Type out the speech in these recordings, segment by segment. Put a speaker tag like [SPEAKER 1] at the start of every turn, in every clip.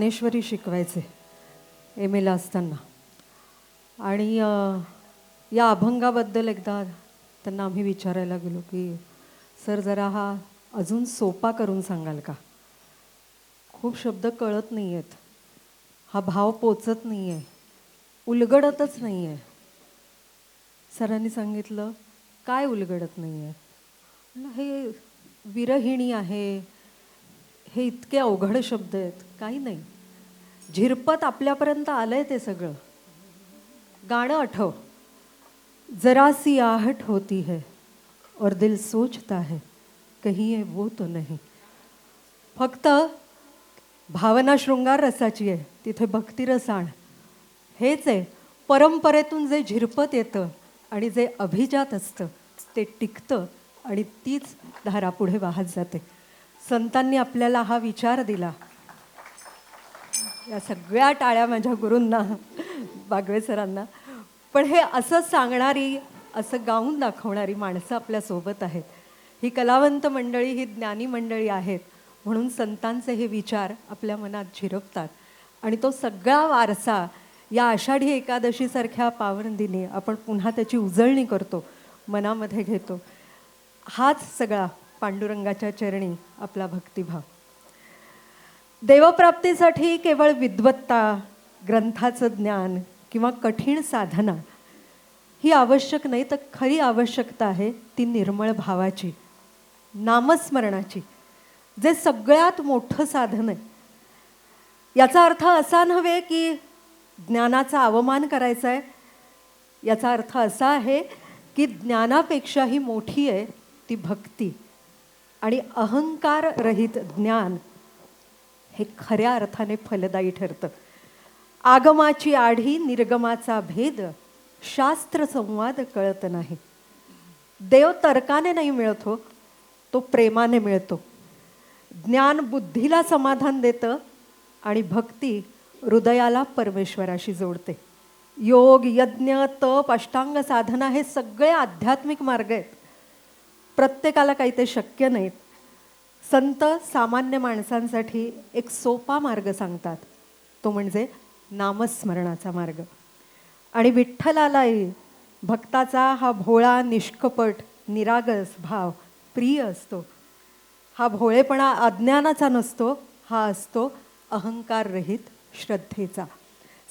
[SPEAKER 1] ज्ञानेश्वरी शिकवायचे एम.एला असताना. आणि या अभंगाबद्दल एकदा त्यांना आम्ही विचारायला गेलो की सर जरा हा अजून सोपा करून सांगाल का, खूप शब्द कळत नाही आहेत, हा भाव पोचत नाही आहे, उलगडतच नाही आहे. सरांनी सांगितलं काय उलगडत नाही आहे. हे विरहिणी आहे, हे इतके अवघड शब्द आहेत. काही नाही, झिरपत आपल्यापर्यंत आलंय ते सगळं. गाणं आठव, जरा सी आहट होती है और दिल सोचता है कहीं ये वो तो नहीं. फक्त भावना शृंगार रसाची आहे, तिथे भक्तिरस आण. हेच आहे परंपरेतून जे झिरपत येतं आणि जे अभिजात असतं ते टिकतं आणि तीच धारा पुढे वाहत जाते. संतांनी आपल्याला हा विचार दिला. या सगळ्या टाळ्या माझ्या गुरूंना, बागवे सरांना. पण हे असं सांगणारी, असं गाऊन दाखवणारी माणसं आपल्यासोबत आहेत. ही कलावंत मंडळी, ही ज्ञानी मंडळी आहेत, म्हणून संतांचे हे विचार आपल्या मनात झिरपतात. आणि तो सगळा वारसा या आषाढी एकादशीसारख्या पावन दिनी आपण पुन्हा त्याची उजळणी करतो, मनामध्ये घेतो. हाच सगळा पांडुरंगाच्या चरणी आपला भक्तिभाव. देवप्राप्तीसाठी केवळ विद्वत्ता, ग्रंथाचं ज्ञान किंवा कठीण साधना ही आवश्यक नाही, तर खरी आवश्यकता आहे ती निर्मळ भावाची, नामस्मरणाची, जे सगळ्यात मोठं साधन आहे. याचा अर्थ असा नव्हे की ज्ञानाचा अवमान करायचा आहे. याचा अर्थ असा आहे की ज्ञानापेक्षाही मोठी आहे ती भक्ती. आणि अहंकार रहित ज्ञान हे खऱ्या अर्थाने फलदायी ठरतं. आगमाची आढी निर्गमाचा भेद, शास्त्र संवाद कळत नाही. देव तर्काने नाही मिळत हो, तो प्रेमाने मिळतो. ज्ञान बुद्धीला समाधान देतं आणि भक्ती हृदयाला परमेश्वराशी जोडते. योग, यज्ञ, तप, अष्टांग साधना हे सगळे आध्यात्मिक मार्ग आहेत. प्रत्येकाला काही ते शक्य नाहीत. संत सामान्य माणसांसाठी एक सोपा मार्ग सांगतात, तो म्हणजे नामस्मरणाचा मार्ग. आणि विठ्ठलालाही भक्ताचा हा भोळा, निष्कपट, निरागस भाव प्रिय असतो. हा भोळेपणा अज्ञानाचा नसतो, हा असतो अहंकार रहित श्रद्धेचा.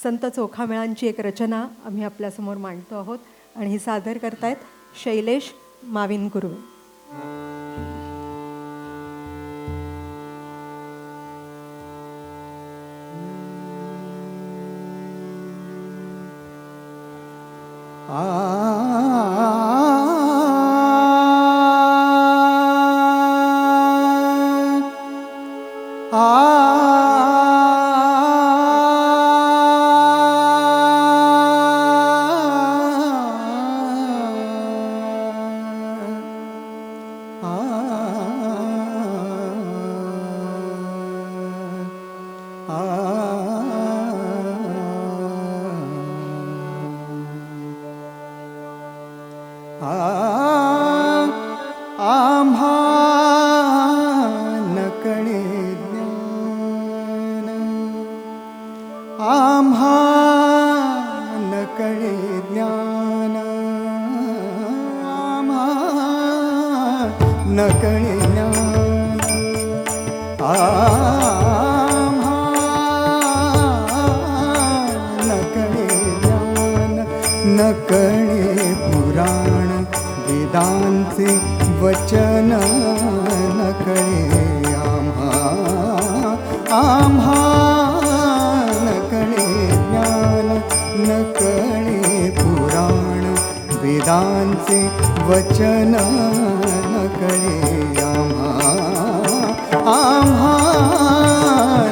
[SPEAKER 1] संत चोखामेळांची एक रचना आम्ही आपल्यासमोर मांडतो आहोत आणि ही सादर करतायत शैलेश माविन गुरु.
[SPEAKER 2] आम्हा नकळे ज्ञान, आम्हा नकळे ज्ञान, आम्हा नकळे ज्ञान, आम्हा नकळे ज्ञान, नकळे पुराण वेदांचे वचन, नकळे आम्हा, आम्हा नकळे ज्ञान, नकळे पुराण वेदांचे वचन, नकळे आम्हा, आम्हा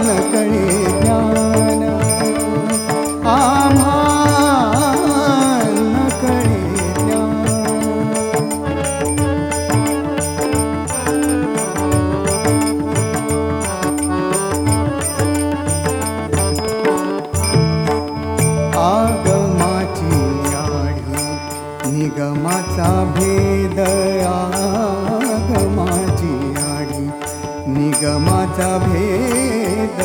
[SPEAKER 2] नकळे ज्ञान, आम्हा निगमाचा भेद, आगमाची आढी निगमाचा भेद,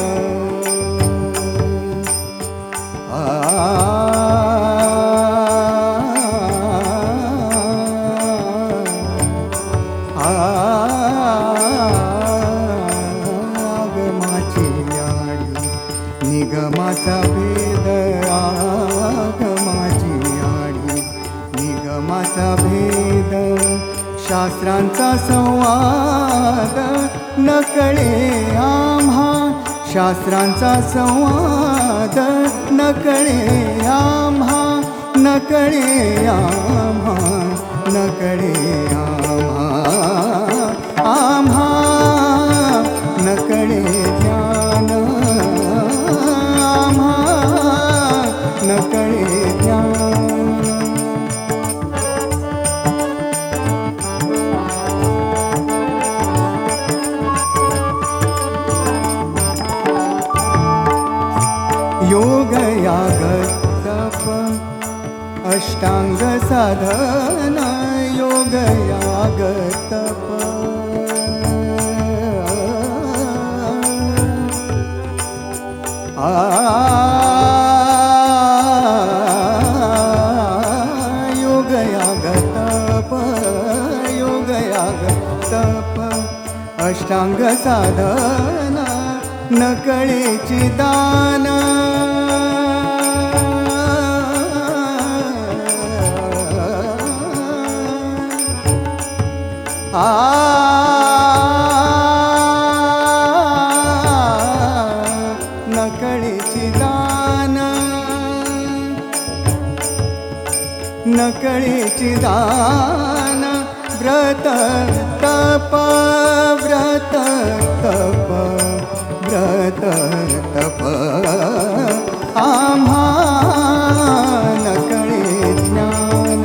[SPEAKER 2] निगमाचा भेद आगमाची आडी, निगमाचा भेद शास्त्रांचा संवाद न कळे आम्हा, शास्त्रांचा संवाद न कळे आम्हा, न कळे आम्हा, न कळे आम्हा, आम्हा न कळे ज्ञान, आम्हा न कळे ज्ञान. योग याग तप अष्टांग साधन, योग याग तप योग याग तप, योग याग तप अष्टांग साधन न कळेची दान, नकळीची दान, नकळीची दान, व्रत तप, व्रत तप, व्रत तप आम्हा नकळे ज्ञान,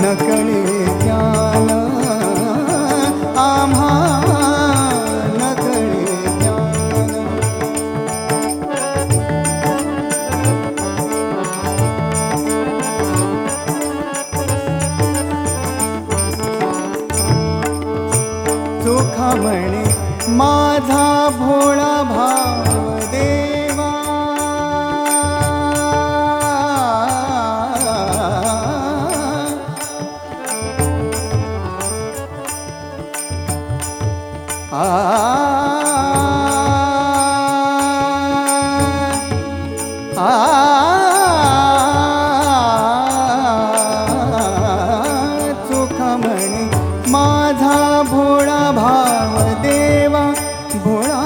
[SPEAKER 2] नकळे ज्ञान, आम्हा नकळे ज्ञान. चोखा म्हणे माझा भोळा भाव देवा, चोखा म्हणे माझा भोळा भाव देवा, भोळा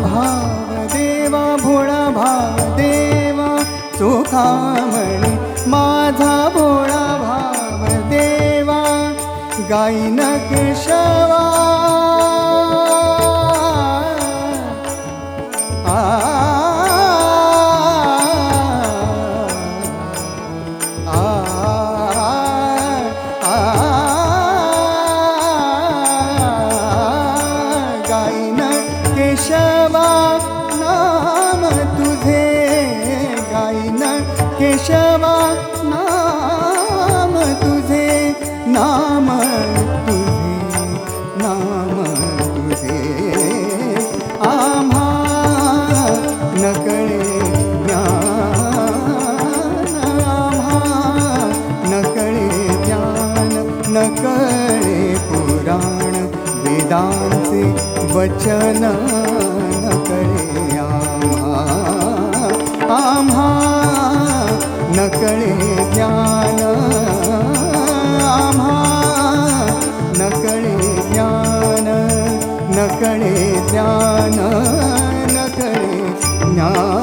[SPEAKER 2] भाव देवा, भोळा भाव देवा. चोखा म्हणे माझा भोळा भाव देवा, गायीन केशवा गायीन केशवा नाम तुझे, गायीन केशवा नाम तुझे, नाम तुझे, नाम तुझे आम्हा नकळे ज्ञान, आम्हा नकळे ज्ञान, नकळे पुराण वेदांचे वचन, नकळे आम्हा, आम्हा नकळे ज्ञान, आम्हा नकळे ज्ञान, नकळे ज्ञान, नकळे ज्ञान.